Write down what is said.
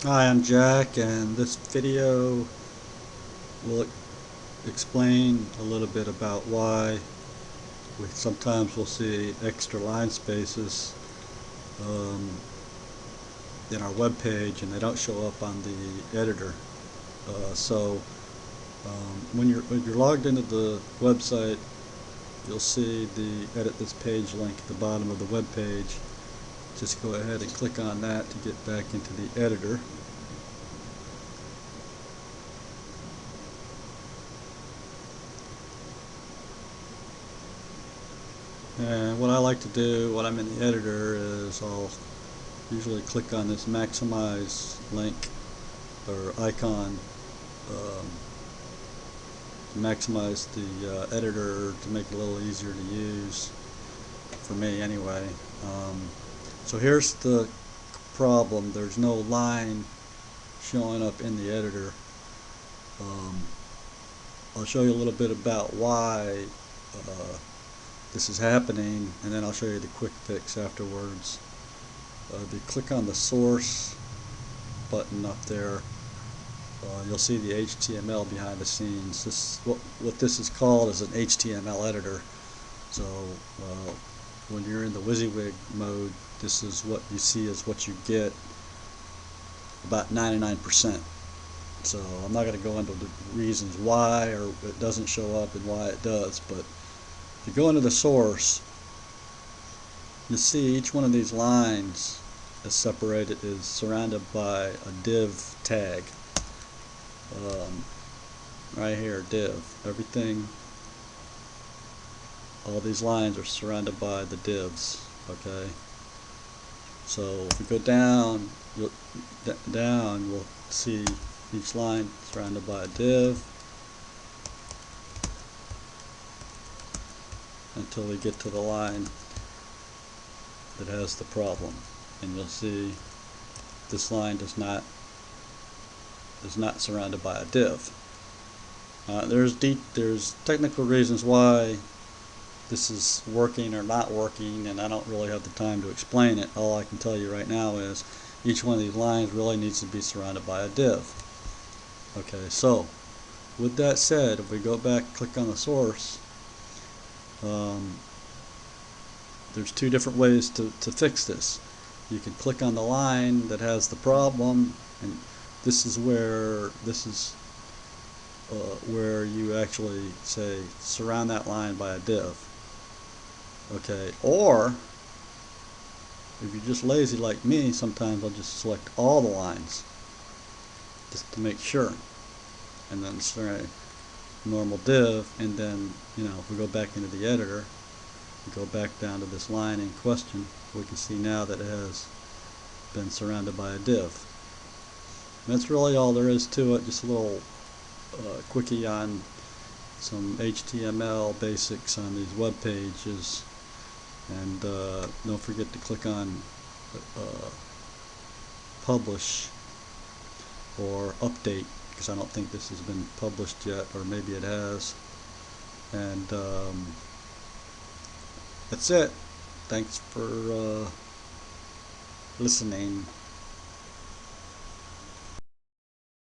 Hi, I'm Jack, and this video will explain a little bit about why we sometimes will see extra line spaces um, in our web page and they don't show up on the editor. When you're logged into the website, you'll see the edit this page link at the bottom of the web page. Just go ahead and click on that to get back into the editor. And what I like to do when I'm in the editor is I'll usually click on this maximize link or icon um, to maximize the editor to make it a little easier to use for me anyway. So here's the problem. There's no line showing up in the editor. Um, I'll show you a little bit about why this is happening, and then I'll show you the quick fix afterwards. If you click on the source button up there, you'll see the HTML behind the scenes. What this is called is an HTML editor. So when you're in the WYSIWYG mode, this is what you see is what you get about 99%. So I'm not going to go into the reasons why or it doesn't show up and why it does, but if you go into the source, you see each one of these lines is surrounded by a div tag. Right here, div. Everything, all these lines are surrounded by the divs. Okay. So if we go down, we'll see each line surrounded by a div until we get to the line that has the problem, and you'll see this line is not surrounded by a div. There's technical reasons why this is working or not working, and I don't really have the time to explain it. All I can tell you right now is each one of these lines really needs to be surrounded by a div. Okay, so with that said, if we go back, click on the source, there's two different ways to fix this. You can click on the line that has the problem, and this is where you actually say surround that line by a div. Okay, or if you're just lazy like me, sometimes I'll just select all the lines just to make sure, and then say normal div, and then if we go back into the editor, we go back down to this line in question, we can see now that it has been surrounded by a div. And that's really all there is to it. Just a little quickie on some HTML basics on these web pages, and don't forget to click on publish or update, because I don't think this has been published yet, or maybe it has. And that's it. Thanks for listening.